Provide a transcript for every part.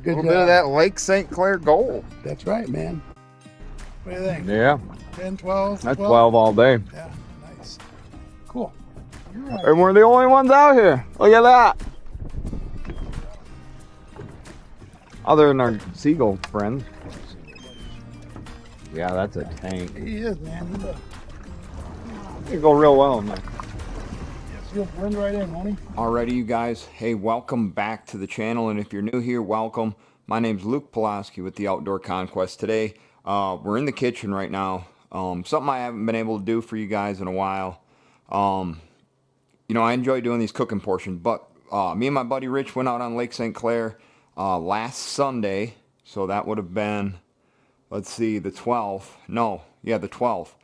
Good A little bit of that Lake St. Clair gold. That's right, man. What do you think? Yeah. 10, 12? That's 12 all day. Yeah, nice. Cool. You're right. And we're the only ones out here. Look at that. Other than our seagull friends. Yeah, that's a tank. He is, man. It go real well in there. You'll blend right in, honey. Alrighty, you guys. Hey, welcome back to the channel. And if you're new here, welcome. My name's Luke Pulaski with the Outdoor Conquest. Today, we're in the kitchen right now. Something I haven't been able to do for you guys in a while. You know, I enjoy doing these cooking portions, but me and my buddy Rich went out on Lake St. Clair last Sunday. So that would have been, let's see, the 12th. No, yeah, the 12th.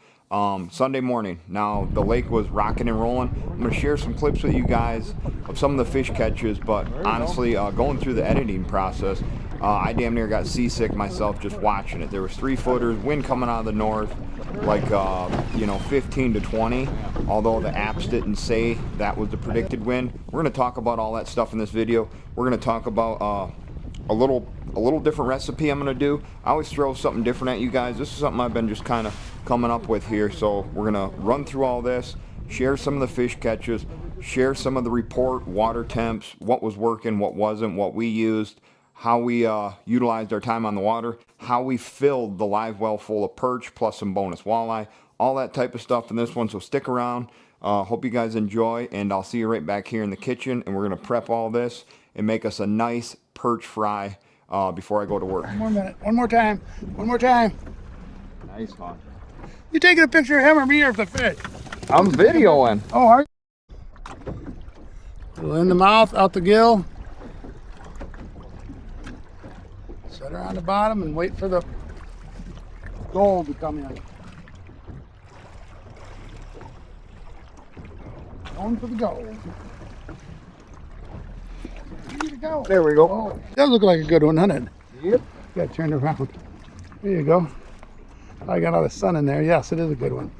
Sunday morning. Now the lake was rocking and rolling. I'm going to share some clips with you guys of some of the fish catches, but honestly, going through the editing process, I damn near got seasick myself just watching it. There was 3-footers, wind coming out of the north, like you know, 15 to 20, although the apps didn't say that was the predicted wind. We're going to talk about all that stuff in this video. We're going to talk about a little different recipe I'm going to do. I always throw something different at you guys. This is something I've been just kind of coming up with here. So we're going to run through all this, share some of the fish catches, share some of the report water temps, what was working, what wasn't, what we used, how we utilized our time on the water, how we filled the live well full of perch plus some bonus walleye, all that type of stuff in this one. So stick around. Hope you guys enjoy, and I'll see you right back here in the kitchen, and we're going to prep all this and make us a nice perch fry before I go to work. One more minute. One more time. One more time. Nice, huh? You taking a picture of him or me or of the fish? I'm videoing. Oh, are you? In the mouth, out the gill. Set her on the bottom and wait for the gold to come in. Going for the gold. Go. There we go. Oh, that look like a good one, doesn't it? Yep. Got to turn around. There you go. I got all the sun in there. Yes, it is a good one.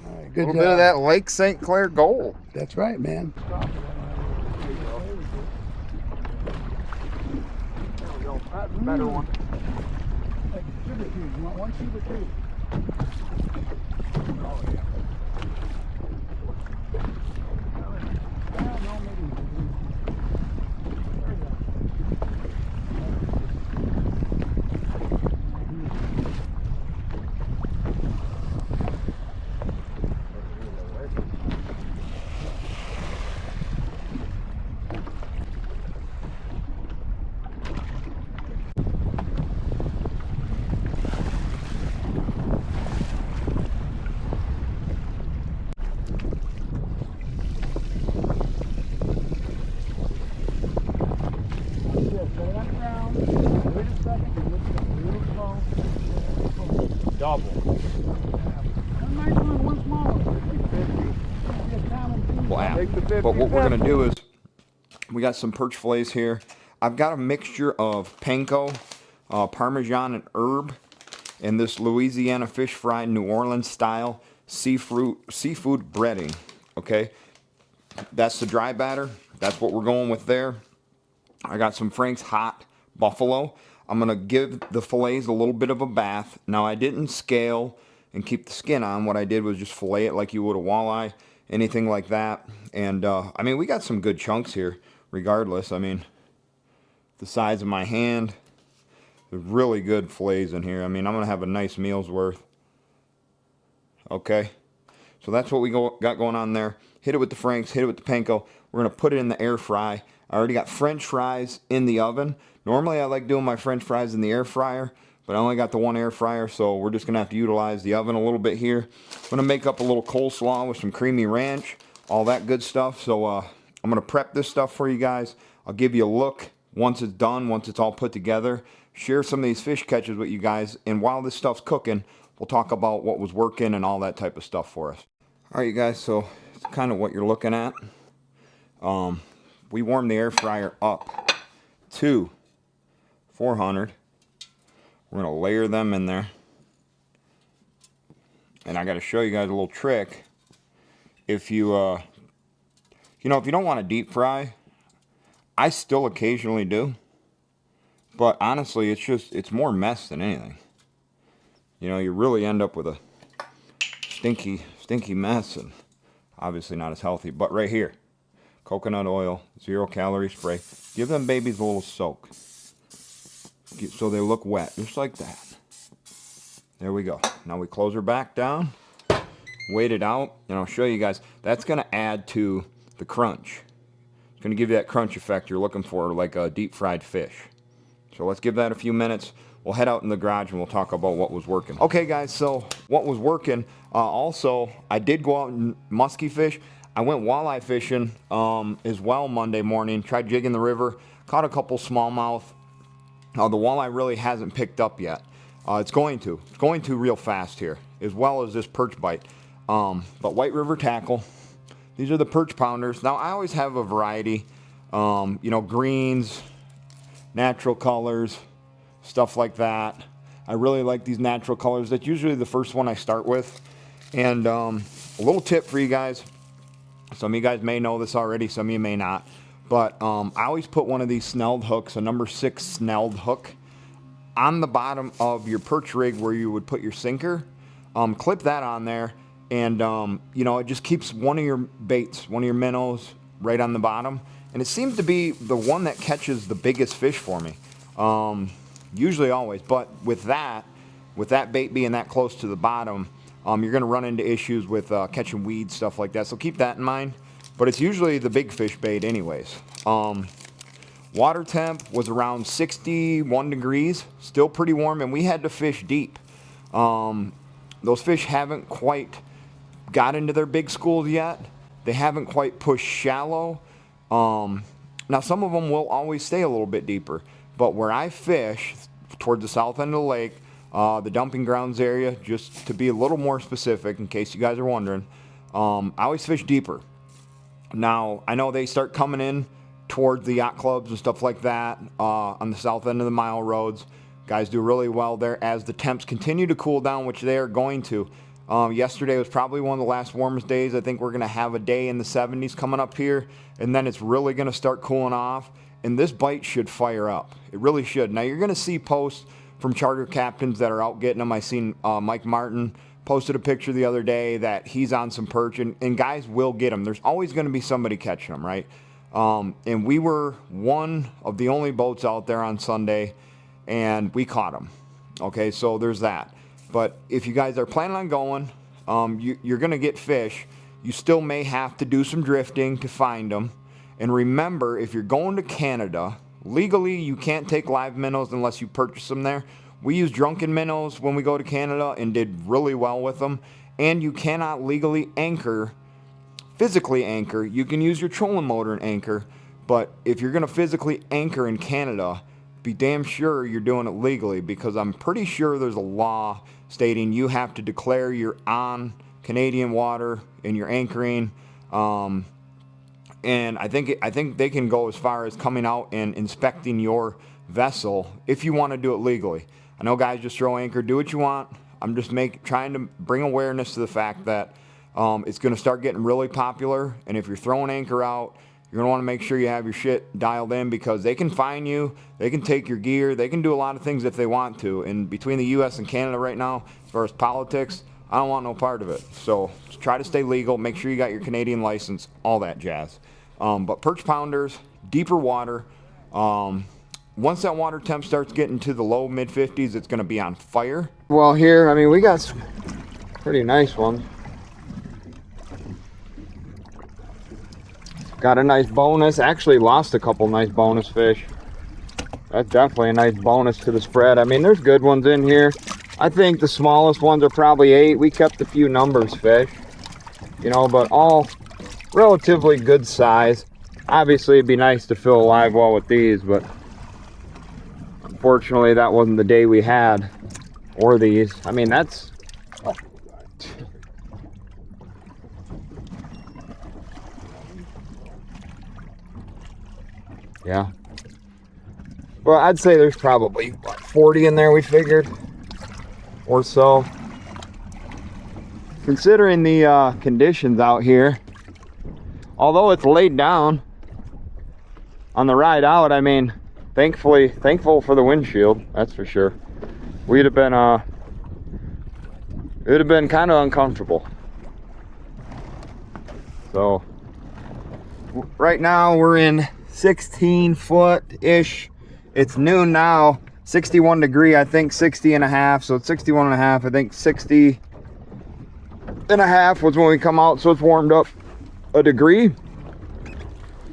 All right, good A little job. bit of that Lake St. Clair gold. That's right, man. There we go. That's a better one. Like sugar cubes. You want one sugar cube? Oh, yeah. No, maybe. Double. One nice one, one small. Wow. But what we're going to do is, we got some perch fillets here. I've got a mixture of panko, Parmesan, and herb, and this Louisiana fish fry, New Orleans style seafood breading. Okay, that's the dry batter. That's what we're going with there. I got some Frank's hot buffalo. I'm going to give the fillets a little bit of a bath. Now, I didn't scale and keep the skin on. What I did was just fillet it like you would a walleye, anything like that. And, I mean, we got some good chunks here, regardless. I mean, the size of my hand. There's really good fillets in here. I mean, I'm going to have a nice meal's worth. Okay. So that's what we got going on there. Hit it with the Franks, hit it with the panko. We're going to put it in the air fry. I already got French fries in the oven. Normally I like doing my French fries in the air fryer, but I only got the one air fryer, so we're just going to have to utilize the oven a little bit here. I'm going to make up a little coleslaw with some creamy ranch, all that good stuff. So I'm going to prep this stuff for you guys. I'll give you a look once it's done, once it's all put together. Share some of these fish catches with you guys, and while this stuff's cooking, we'll talk about what was working and all that type of stuff for us. All right, you guys, so it's kind of what you're looking at. We warmed the air fryer up to 400. We're going to layer them in there. And I got to show you guys a little trick. If you, you know, if you don't want to deep fry, I still occasionally do. But honestly, it's more mess than anything. You know, you really end up with a stinky mess, and obviously not as healthy. But right here, coconut oil, 0-calorie spray. Give them babies a little soak, so they look wet, just like that. There we go. Now we close her back down, wait it out, and I'll show you guys. That's going to add to the crunch. It's going to give you that crunch effect you're looking for, like a deep fried fish. So let's give that a few minutes. We'll head out in the garage and we'll talk about what was working. Okay guys, so what was working, also I did go out and musky fish. I went walleye fishing as well Monday morning, tried jigging the river, caught a couple smallmouth. The walleye really hasn't picked up yet. It's going to real fast here, as well as this perch bite. But White River tackle, these are the perch pounders. Now I always have a variety, you know, greens, natural colors, stuff like that. I really like these natural colors. That's usually the first one I start with. And a little tip for you guys. Some of you guys may know this already, some of you may not. But I always put one of these snelled hooks, a number 6 snelled hook, on the bottom of your perch rig where you would put your sinker. Clip that on there, and you know, it just keeps one of your baits, one of your minnows, right on the bottom. And it seems to be the one that catches the biggest fish for me. Usually always, but with that bait being that close to the bottom, you're going to run into issues with catching weeds, stuff like that. So keep that in mind. But it's usually the big fish bait anyways. Water temp was around 61 degrees, still pretty warm, and we had to fish deep. Those fish haven't quite got into their big schools yet. They haven't quite pushed shallow. Now some of them will always stay a little bit deeper, but where I fish towards the south end of the lake, the dumping grounds area, just to be a little more specific in case you guys are wondering, I always fish deeper. Now I know they start coming in towards the yacht clubs and stuff like that on the south end of the mile roads. Guys do really well there as the temps continue to cool down, which they are going to. Yesterday was probably one of the last warmest days. I think we're going to have a day in the 70s coming up here, and then it's really going to start cooling off, and this bite should fire up. It really should. Now you're going to see posts from charter captains that are out getting them. I seen Mike Martin posted a picture the other day that he's on some perch, and guys will get them. There's always going to be somebody catching them, right? And we were one of the only boats out there on Sunday, and we caught them. Okay, so there's that. But if you guys are planning on going, you're going to get fish. You still may have to do some drifting to find them. And remember, if you're going to Canada, legally you can't take live minnows unless you purchase them there. We use drunken minnows when we go to Canada and did really well with them. And you cannot legally anchor, physically anchor. You can use your trolling motor and anchor, but if you're going to physically anchor in Canada, be damn sure you're doing it legally, because I'm pretty sure there's a law stating you have to declare you're on Canadian water and you're anchoring. And I think they can go as far as coming out and inspecting your vessel if you want to do it legally. I know guys just throw anchor, do what you want. I'm just trying to bring awareness to the fact that it's going to start getting really popular, and if you're throwing anchor out, you're going to want to make sure you have your shit dialed in, because they can fine you, they can take your gear, they can do a lot of things if they want to. And between the US and Canada right now, as far as politics, I don't want no part of it. So just try to stay legal, make sure you got your Canadian license, all that jazz. But perch pounders, deeper water, once that water temp starts getting to the low mid 50s, it's going to be on fire. Well, here, I mean, we got some pretty nice ones. Got a nice bonus. Actually lost a couple nice bonus fish. That's definitely a nice bonus to the spread. I mean, there's good ones in here. I think the smallest ones are probably 8. We kept a few numbers fish, you know, but all relatively good size. Obviously it'd be nice to fill a live well with these, but unfortunately that wasn't the day we had, or these. I mean, that's yeah. Well, I'd say there's probably, what, 40 in there, we figured, or so. Considering the conditions out here, although it's laid down on the ride out, I mean, thankful for the windshield, that's for sure. We'd have been it would have been kind of uncomfortable. So right now we're in 16 foot ish. It's noon now, 61 degree, I think 60 and a half. So it's 61 and a half. I think 60 and a half was when we come out. So it's warmed up a degree.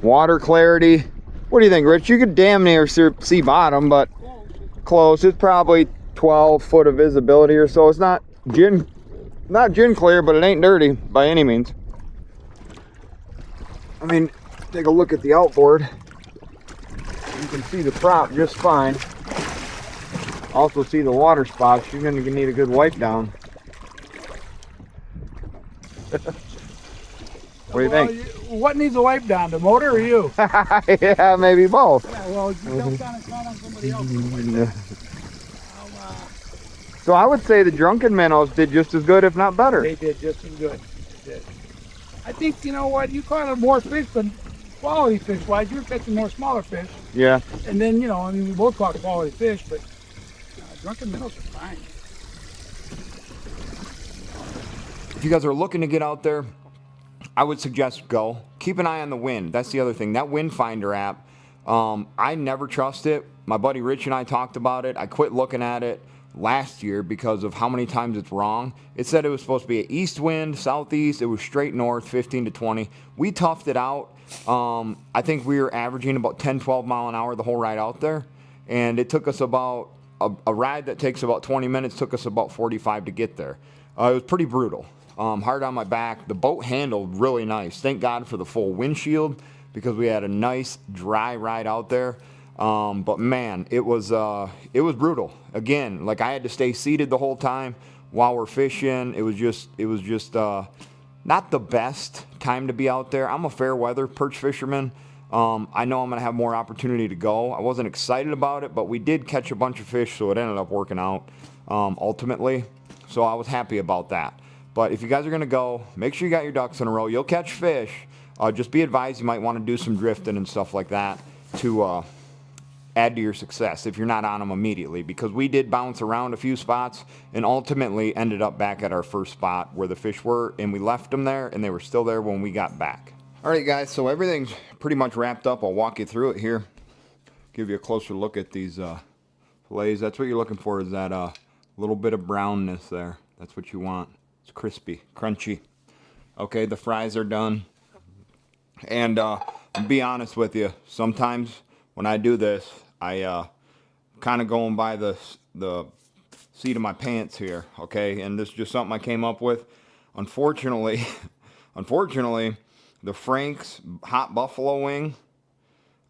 Water clarity. What do you think, Rich? You could damn near see bottom, but close. It's probably 12 foot of visibility or so. It's not gin clear, but it ain't dirty by any means. I mean, take a look at the outboard. You can see the prop just fine. Also see the water spots. You're gonna need a good wipe down. What do you think? What needs a wipe down, the motor or you? Yeah, maybe both. Yeah, well, you don't kind of count on somebody else. So I would say the drunken minnows did just as good, if not better. They did just as good. They did. I think, you know what, you caught more fish, but quality fish wise, you're catching more smaller fish. Yeah. And then, you know, I mean, we both caught quality fish, but drunken minnows are fine. If you guys are looking to get out there, I would suggest go. Keep an eye on the wind. That's the other thing. That wind finder app, I never trust it. My buddy Rich and I talked about it. I quit looking at it last year because of how many times it's wrong. It said it was supposed to be an east wind, southeast. It was straight north, 15 to 20. We toughed it out. I think we were averaging about 10, 12 mile an hour the whole ride out there. And it took us about, a ride that takes about 20 minutes took us about 45 to get there. It was pretty brutal. Hard on my back. The boat handled really nice. Thank God for the full windshield because we had a nice dry ride out there. But man, it was brutal. Again, like I had to stay seated the whole time while we're fishing. It was just not the best time to be out there. I'm a fair weather perch fisherman. I know I'm gonna have more opportunity to go. I wasn't excited about it, but we did catch a bunch of fish, so it ended up working out ultimately. So I was happy about that. But if you guys are gonna go, make sure you got your ducks in a row. You'll catch fish. Just be advised you might want to do some drifting and stuff like that to add to your success if you're not on them immediately, because we did bounce around a few spots and ultimately ended up back at our first spot where the fish were, and we left them there and they were still there when we got back. All right guys, so everything's pretty much wrapped up. I'll walk you through it here, give you a closer look at these fillets. That's what you're looking for, is that little bit of brownness there. That's what you want. It's crispy, crunchy. Okay, the fries are done. And I'll be honest with you, sometimes when I do this, I kind of going by the seat of my pants here, okay? And this is just something I came up with. Unfortunately, the Frank's hot buffalo wing,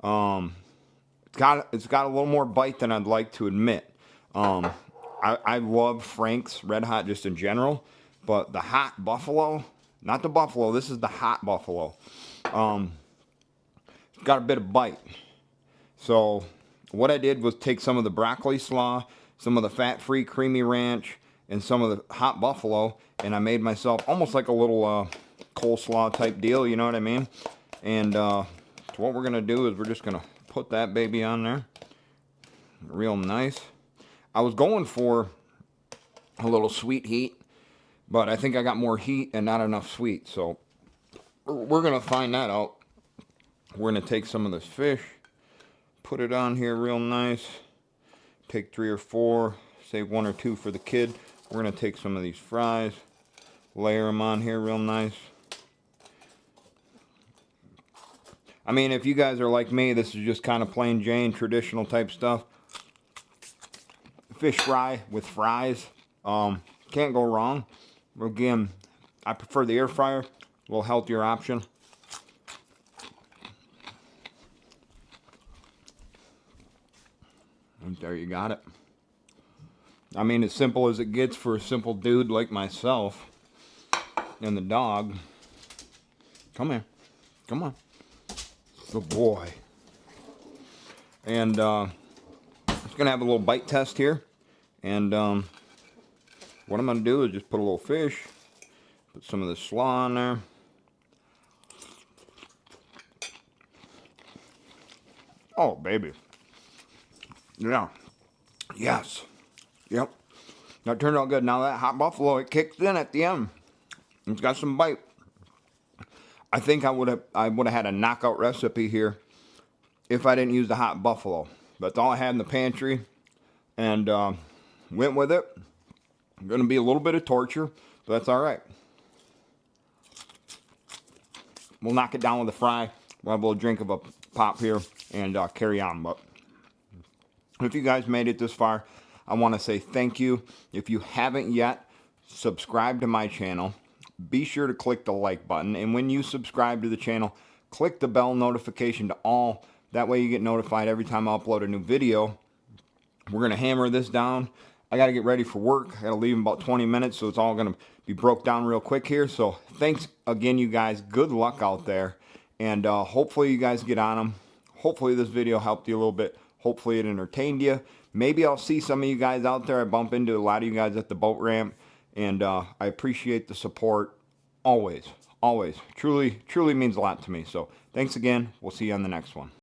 it's got a little more bite than I'd like to admit. I love Frank's Red Hot just in general, but the hot buffalo, not the buffalo, this is the hot buffalo. It's got a bit of bite. So what I did was take some of the broccoli slaw, some of the fat-free creamy ranch, and some of the hot buffalo, and I made myself almost like a little coleslaw type deal, you know what I mean? And so what we're gonna do is we're just gonna put that baby on there real nice. I was going for a little sweet heat, but I think I got more heat and not enough sweet, so we're gonna find that out. We're gonna take some of this fish, put it on here real nice, take 3 or 4, save 1 or 2 for the kid. We're gonna take some of these fries, layer them on here real nice. I mean, if you guys are like me, this is just kind of plain Jane, traditional type stuff. Fish fry with fries, can't go wrong. Again, I prefer the air fryer, a little healthier option. And there you got it. I mean, as simple as it gets for a simple dude like myself and the dog. Come here, come on, good boy. And just gonna have a little bite test here. And what I'm gonna do is just put a little fish, put some of the slaw on there. Oh, baby. Yeah. Yes. Yep. That turned out good. Now that hot buffalo, it kicked in at the end. It's got some bite. I think I would have had a knockout recipe here if I didn't use the hot buffalo. But that's all I had in the pantry, and went with it. Going to be a little bit of torture, but that's all right. We'll knock it down with a fry. We'll have a little drink of a pop here and carry on. But if you guys made it this far, I want to say thank you. If you haven't yet, subscribe to my channel. Be sure to click the like button. And when you subscribe to the channel, click the bell notification to all. That way you get notified every time I upload a new video. We're going to hammer this down. I got to get ready for work. I got to leave in about 20 minutes, so it's all going to be broke down real quick here. So thanks again, you guys. Good luck out there. And hopefully you guys get on them. Hopefully this video helped you a little bit. Hopefully it entertained you. Maybe I'll see some of you guys out there. I bump into a lot of you guys at the boat ramp. And I appreciate the support always. Always. Truly means a lot to me. So thanks again. We'll see you on the next one.